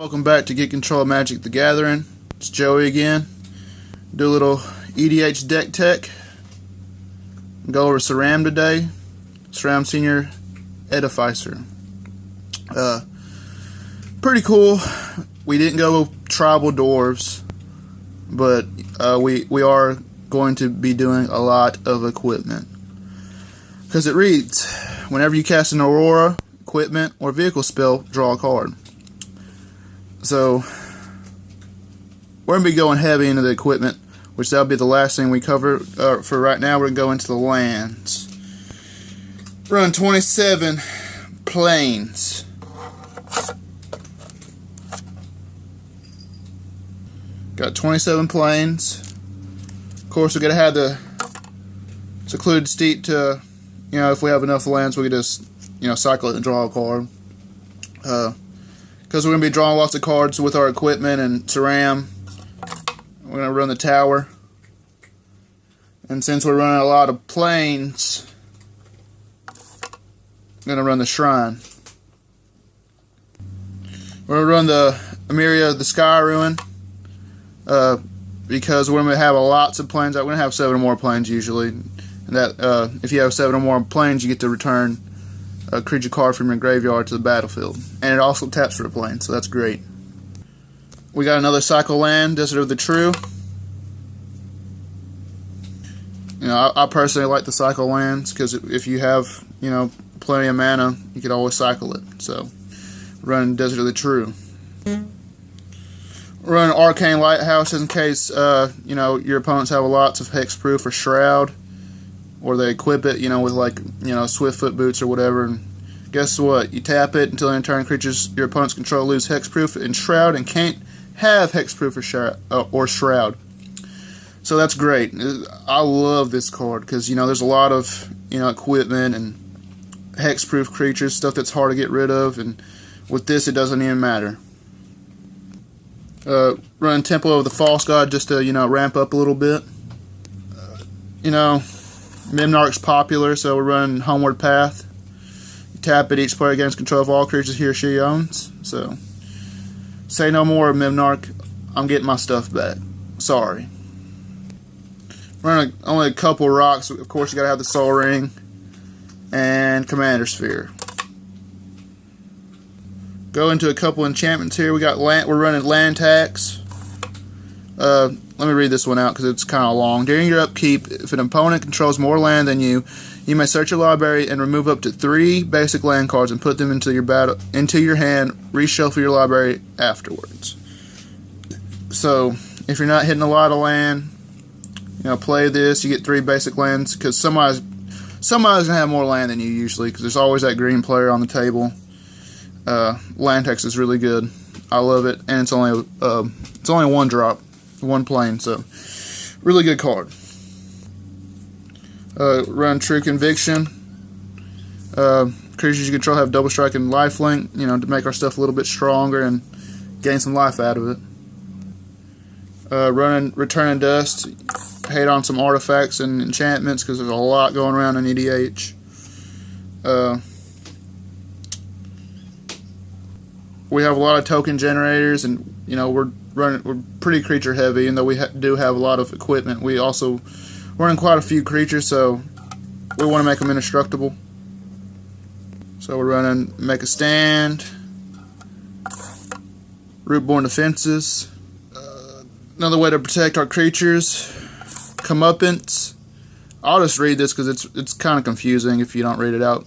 Welcome back to Get Control of Magic the Gathering. It's Joey again. Do a little EDH deck tech. Go over Sram today. Sram Senior Edificer. Pretty cool. We didn't go tribal dwarves, but we are going to be doing a lot of equipment. Because it reads, whenever you cast an aurora, equipment, or vehicle spell, draw a card. So we're going to be going heavy into the equipment, which that'll be the last thing we cover. For right now, we're going to go into the lands. Run 27 plains. Got 27 plains. Of course, we're going to have the secluded steep to, if we have enough lands, we can just, cycle it and draw a card. Because we're going to be drawing lots of cards with our equipment and Sram. We're going to run the tower. And since we're running a lot of plains, I'm going to run the shrine. We're going to run the Emiria of the Sky Ruin. Because we're going to have lots of planes. We're going to have 7 or more planes usually. And that if you have 7 or more planes, you get to return a creature card from your graveyard to the battlefield. And it also taps for a plane, so that's great. We got another cycle land, Desert of the True. I personally like the cycle lands because if you have, plenty of mana, you could always cycle it. So, run Desert of the True. Run Arcane Lighthouse in case, your opponents have lots of hexproof or shroud. Or they equip it, with Swiftfoot boots or whatever. And guess what? You tap it until in turn creatures your opponents control lose hexproof and shroud and can't have hexproof or shroud. So that's great. I love this card because there's a lot of equipment and hexproof creatures, stuff that's hard to get rid of, and with this it doesn't even matter. Run Temple of the False God just to ramp up a little bit. Mimnarch's popular, so we're running Homeward Path. You tap it, each player gains control of all creatures he or she owns. So, say no more, Mimnarch. I'm getting my stuff back. Sorry. Running only a couple rocks. Of course, you gotta have the Soul Ring and Commander Sphere. Go into a couple enchantments here. We're running land tax. Let me read this one out because it's kind of long. During your upkeep, if an opponent controls more land than you, you may search your library and remove up to 3 basic land cards and put them into your hand. Reshuffle your library afterwards. So, if you're not hitting a lot of land, play this. You get 3 basic lands because somebody's gonna have more land than you usually because there's always that green player on the table. Land tax is really good. I love it, and it's only 1 drop. 1 plane, so really good card. Run True Conviction. Creatures you control have double strike and lifelink, to make our stuff a little bit stronger and gain some life out of it. Running Return and Dust. Hate on some artifacts and enchantments because there's a lot going around in EDH. We have a lot of token generators, and we're pretty creature heavy, and though we do have a lot of equipment, we're in quite a few creatures, so we want to make them indestructible. So we're running Make a Stand, Rootborn Defenses. Another way to protect our creatures, Comeuppance. I'll just read this because it's kind of confusing if you don't read it out.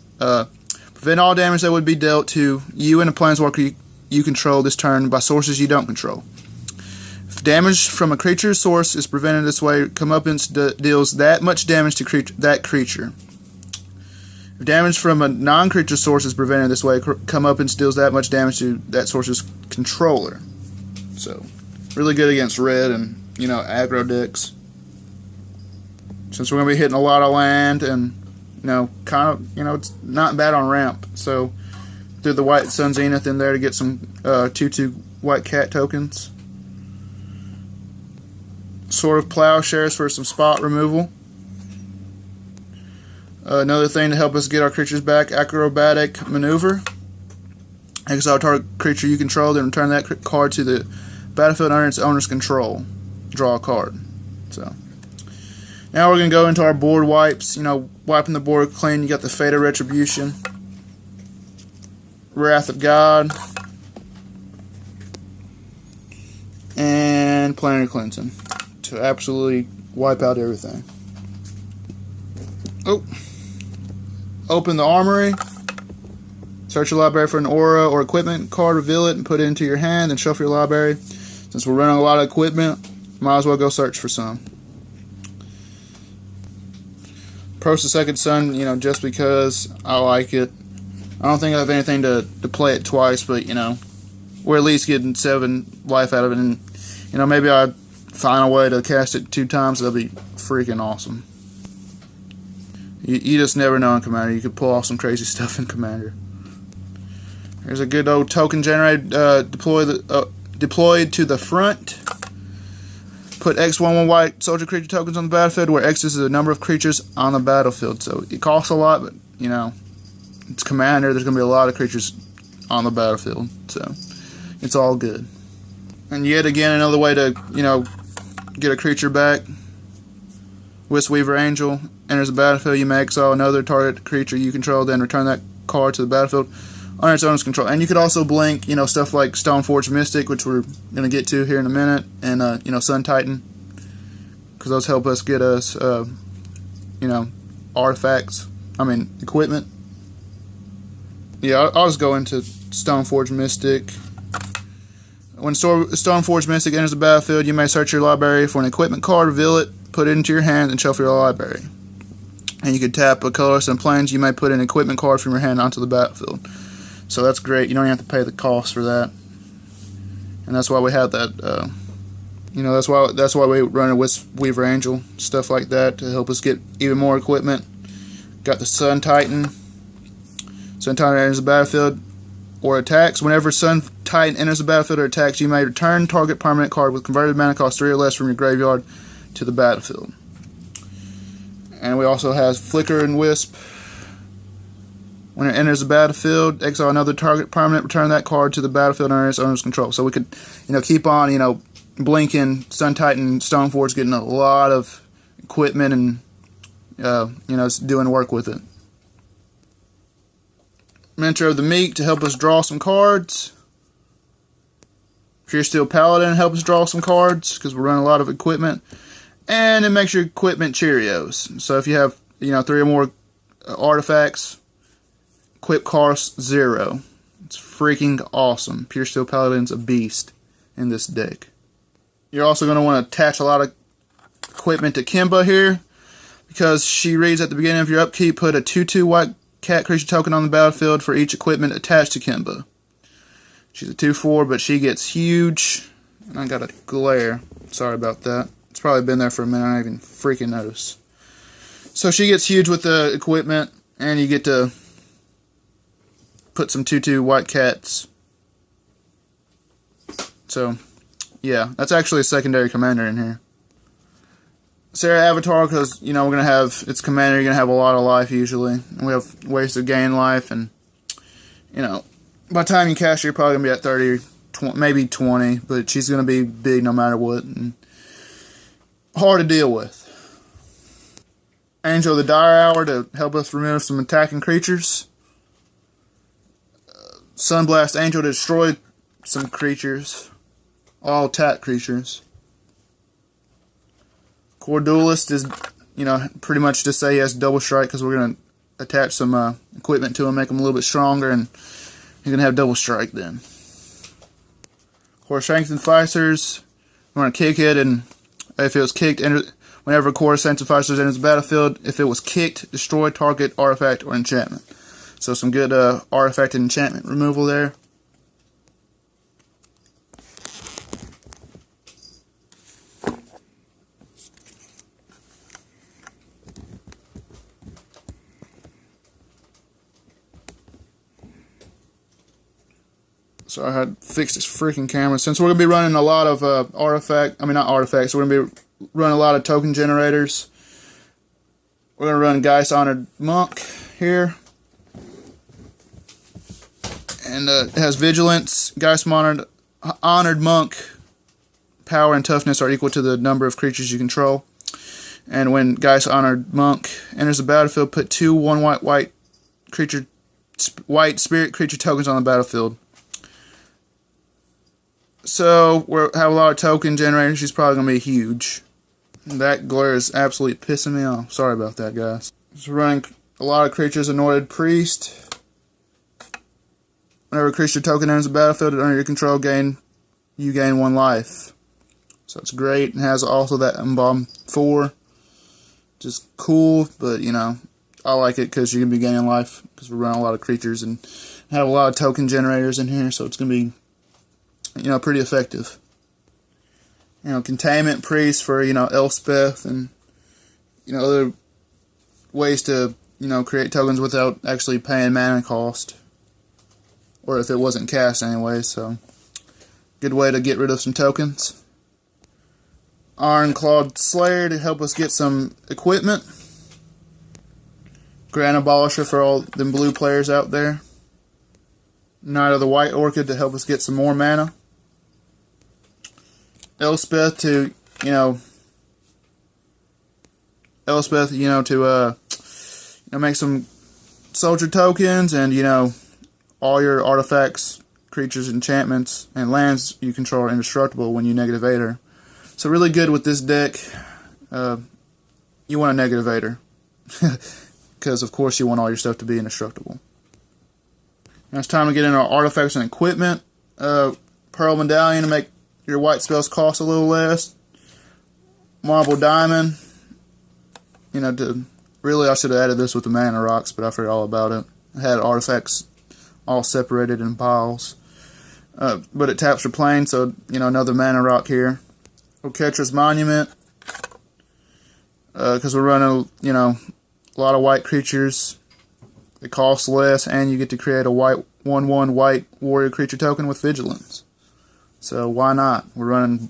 Prevent all damage that would be dealt to you and a planeswalker you control this turn by sources you don't control. If damage from a creature's source is prevented this way, Comeuppance deals that much damage to that creature. If damage from a non-creature source is prevented this way, Comeuppance deals that much damage to that source's controller. So, really good against red and, aggro decks. Since we're going to be hitting a lot of land and, it's not bad on ramp. So, threw the White Sun Zenith in there to get some 2/2 White Cat tokens. Sword of Plowshares for some spot removal. Another thing to help us get our creatures back, Acrobatic Maneuver. Exile target creature you control, then return that card to the battlefield under its owner's control. Draw a card. So now we're going to go into our board wipes. You know, wiping the board clean. You got the Fate of Retribution, Wrath of God, and Planetary Cleansing to absolutely wipe out everything. Oh. Open the Armory. Search your library for an aura or equipment card, reveal it, and put it into your hand, and shuffle your library. Since we're running a lot of equipment, might as well go search for some. Approach the Second Sun, you know, just because I like it. I don't think I have anything to play it twice, but, you know, we're at least getting 7 life out of it, and, you know, maybe I find a way to cast it 2 times. That'll be freaking awesome. You just never know in Commander. You could pull off some crazy stuff in Commander. Here's a good old token generated, deployed to the front. Put X11 white soldier creature tokens on the battlefield, where X is the number of creatures on the battlefield. So it costs a lot, but, you know, it's Commander. There's going to be a lot of creatures on the battlefield. So it's all good. And yet again, another way to, you know, get a creature back. Wisp-Weaver Angel enters the battlefield. You may exile another target creature you control, then return that card to the battlefield under its owner's control. And you could also blink, you know, stuff like Stoneforge Mystic, which we're going to get to here in a minute, and, you know, Sun Titan, because those help us get us, you know, equipment. Yeah, I'll just go into Stoneforge Mystic. When Stoneforge Mystic enters the battlefield, you may search your library for an equipment card, reveal it, put it into your hand, and shuffle your library. And you can tap a colorless and plains. You may put an equipment card from your hand onto the battlefield. So that's great. You don't even have to pay the cost for that. And that's why we have that. You know, that's why we run a Wisp-Weaver Angel, stuff like that, to help us get even more equipment. Got the Sun Titan. Sun Titan enters the battlefield or attacks. Whenever Sun Titan enters the battlefield or attacks, you may return target permanent card with converted mana cost 3 or less from your graveyard to the battlefield. And we also have Flicker and Wisp. When it enters the battlefield, exile another target permanent, return that card to the battlefield under its owner's control. So we could, you know, keep on, you know, blinking Sun Titan, Stoneforge, getting a lot of equipment and, you know, doing work with it. Mentor of the Meek to help us draw some cards. Pure Steel Paladin help us draw some cards because we're running a lot of equipment. And it makes your equipment Cheerios. So if you have, you know, 3 or more artifacts, equip cost 0. It's freaking awesome. Pure Steel Paladin's a beast in this deck. You're also going to want to attach a lot of equipment to Kimba here, because she reads at the beginning of your upkeep, put a 2/2 white cat creature token on the battlefield for each equipment attached to Kimba. She's a 2/4, but she gets huge. And I got a glare. Sorry about that. It's probably been there for a minute. I didn't even freaking notice. So she gets huge with the equipment, and you get to put some 2/2 white cats. So, yeah, that's actually a secondary commander in here. Sarah Avatar, because, you know, we're going to have, it's commander, you're going to have a lot of life usually. And we have ways to gain life, and, you know, by the time you cast her, you're probably going to be at 30, 20, maybe 20, but she's going to be big no matter what, and hard to deal with. Angel of the Dire Hour to help us remove some attacking creatures. Sunblast Angel to destroy some creatures. All attack creatures. Core Duelist is, you know, pretty much to say he has double strike, because we're going to attach some equipment to him, make him a little bit stronger, and he's going to have double strike then. Core Sanctificers, we're going to kick it, and if it was kicked, whenever Core Sanctificers enters the battlefield, if it was kicked, destroy target artifact or enchantment. So some good artifact and enchantment removal there. So I had fixed this freaking camera. Since we're going to be running a lot of we're going to be running a lot of token generators. We're going to run Geist Honored Monk here. And it has vigilance. Geist honored monk power and toughness are equal to the number of creatures you control. And when Geist honored monk enters the battlefield, put 2 1/1 white spirit creature tokens on the battlefield. So we have a lot of token generators. She's probably gonna be huge. That glare is absolutely pissing me off. Sorry about that, guys. Just running a lot of creatures. Anointed priest. Whenever a creature token enters the battlefield under your control, you gain 1 life. So it's great. It has also that Embalm 4. Just cool, but you know, I like it because you're going to be gaining life because we're running a lot of creatures and have a lot of token generators in here, so it's going to be, you know, pretty effective. You know, Containment Priest for, you know, Elspeth and, you know, other ways to, you know, create tokens without actually paying mana cost. Or if it wasn't cast anyway, so good way to get rid of some tokens. Ironclawed Slayer to help us get some equipment. Grand Abolisher for all them blue players out there. Knight of the White Orchid to help us get some more mana. Elspeth to, you know, to make some soldier tokens and, you know, all your artifacts, creatures, enchantments, and lands you control are indestructible when you negative 8 her. So really good with this deck. You want a negative 8 her. Because of course you want all your stuff to be indestructible. Now it's time to get into our artifacts and equipment. Pearl Medallion to make your white spells cost a little less. Marble Diamond. You know, really I should have added this with the mana rocks, but I forgot all about it. I had artifacts all separated in piles. But it taps for plane, so, you know, another mana rock here. Oketra's Monument. Because we're running, you know, a lot of white creatures. It costs less, and you get to create a white 1/1 white warrior creature token with vigilance. So why not? We're running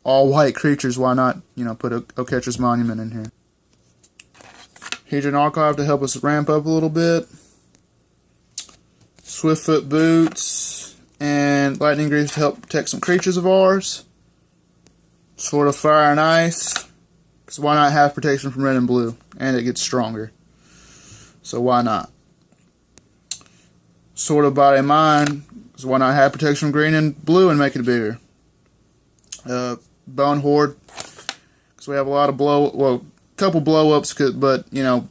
all white creatures. Why not, you know, put Oketra's Monument in here? Hedron Archive to help us ramp up a little bit. Swiftfoot Boots and Lightning Greaves to help protect some creatures of ours. Sword of Fire and Ice. Because why not have protection from red and blue? And it gets stronger. So why not? Sword of Body and Mind. Because why not have protection from green and blue and make it bigger? Bone Horde. Because we have a lot of couple blow-ups, but, you know,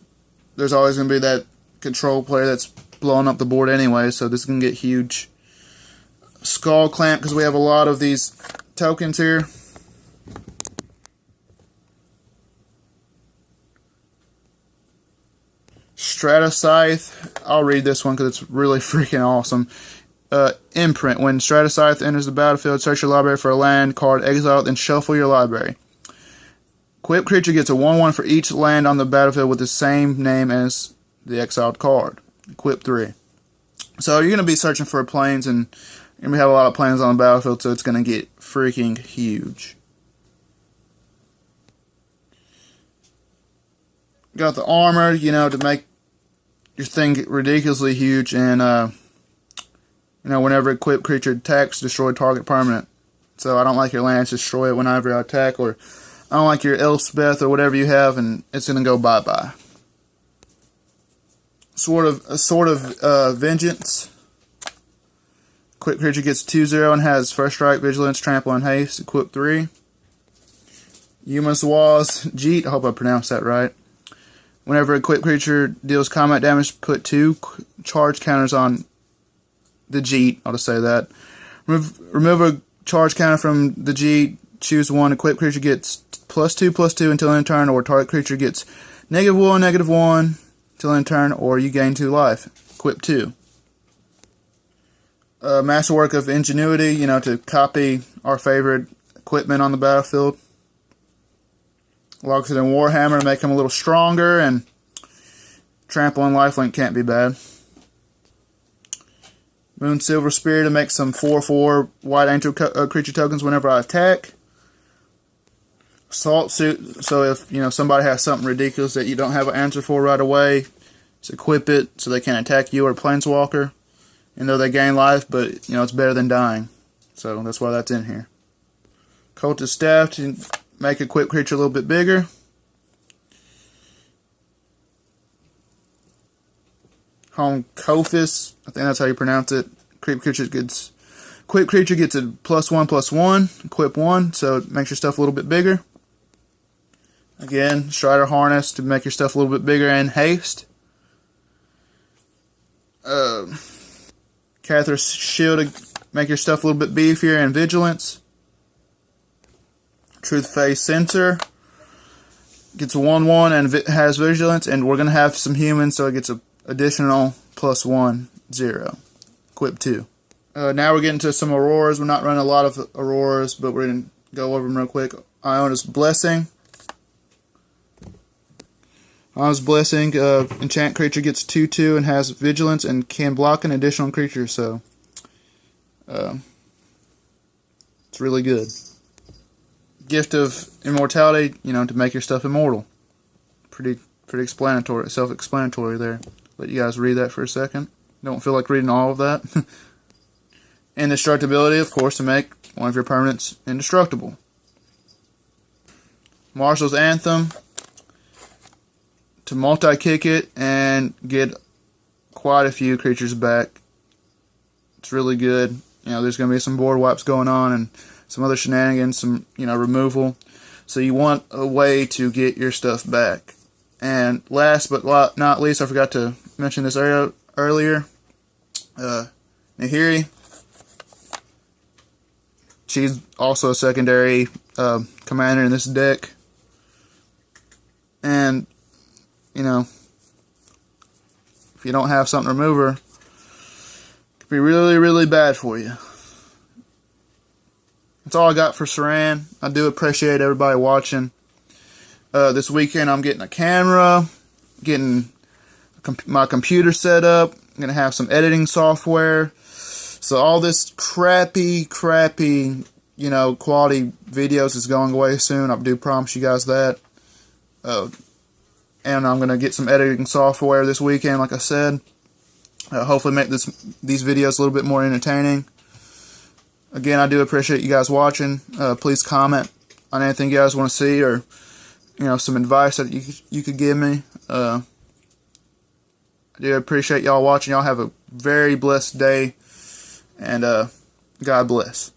there's always going to be that control player that's blowing up the board anyway, so this can get huge. Skull Clamp, because we have a lot of these tokens here. Stratascythe, I'll read this one because it's really freaking awesome. Imprint, when Stratascythe enters the battlefield, search your library for a land card, exile it, then shuffle your library. Equip creature gets a 1/1 for each land on the battlefield with the same name as the exiled card. Equip 3. So you're going to be searching for planes, and you're going to have a lot of planes on the battlefield, so it's going to get freaking huge. Got the armor, you know, to make your thing ridiculously huge, and, you know, whenever equipped creature attacks, destroy target permanent. So I don't like your lands, destroy it whenever I attack, or I don't like your Elspeth or whatever you have, and it's going to go bye-bye. Sword of Vengeance. Quick creature gets 2/0 and has First Strike, Vigilance, Trample, and Haste. Equip 3. Yumaswa's Jeet. I hope I pronounced that right. Whenever a quick creature deals combat damage, put 2 charge counters on the Jeet. I'll just say that. Remove a charge counter from the Jeet. Choose 1. Equipped creature gets +2/+2 until end of turn, or target creature gets -1, -1 until end of turn, or you gain 2 life. Equip 2. Masterwork of Ingenuity, you know, to copy our favorite equipment on the battlefield. Locks it in Warhammer to make him a little stronger, and Trample and Lifelink can't be bad. Moon Silver Spear to make some 4/4 white angel creature tokens whenever I attack. Assault Suit, so if, you know, somebody has something ridiculous that you don't have an answer for right away, just equip it so they can't attack you or Planeswalker. And though they gain life, but you know, it's better than dying. So that's why that's in here. Cultist staff to make equipped creature a little bit bigger. Home Kophis, I think that's how you pronounce it. Equipped creature gets a +1/+1, equip 1, so it makes your stuff a little bit bigger. Again, Strider Harness to make your stuff a little bit bigger and haste. Cathar's Shield to make your stuff a little bit beefier and vigilance. Truth Face Sensor gets a 1/1 and has vigilance, and we're going to have some humans, so it gets an additional +1/0. Equip 2. Now we're getting to some Auroras. We're not running a lot of Auroras, but we're going to go over them real quick. Iona's Blessing. Iona's Blessing, enchant creature gets 2/2 and has vigilance and can block an additional creature, so it's really good. Gift of Immortality, you know, to make your stuff immortal. Pretty explanatory, self-explanatory there. Let you guys read that for a second. Don't feel like reading all of that. Indestructibility, of course, to make one of your permanents indestructible. Marshal's Anthem, to multi-kick it and get quite a few creatures back. It's really good. You know, there's going to be some board wipes going on and some other shenanigans, some, you know, removal. So you want a way to get your stuff back. And last but not least, I forgot to mention this earlier. Nahiri. She's also a secondary commander in this deck. And, you know, if you don't have something to remove her, it could be really, really bad for you. That's all I got for Sram. I do appreciate everybody watching. This weekend I'm getting a camera, getting my computer set up. I'm going to have some editing software. So all this crappy, you know, quality videos is going away soon. I do promise you guys that. And I'm going to get some editing software this weekend, like I said. Hopefully make these videos a little bit more entertaining. Again, I do appreciate you guys watching. Please comment on anything you guys want to see, or, you know, some advice that you could give me. I do appreciate y'all watching. Y'all have a very blessed day, and God bless.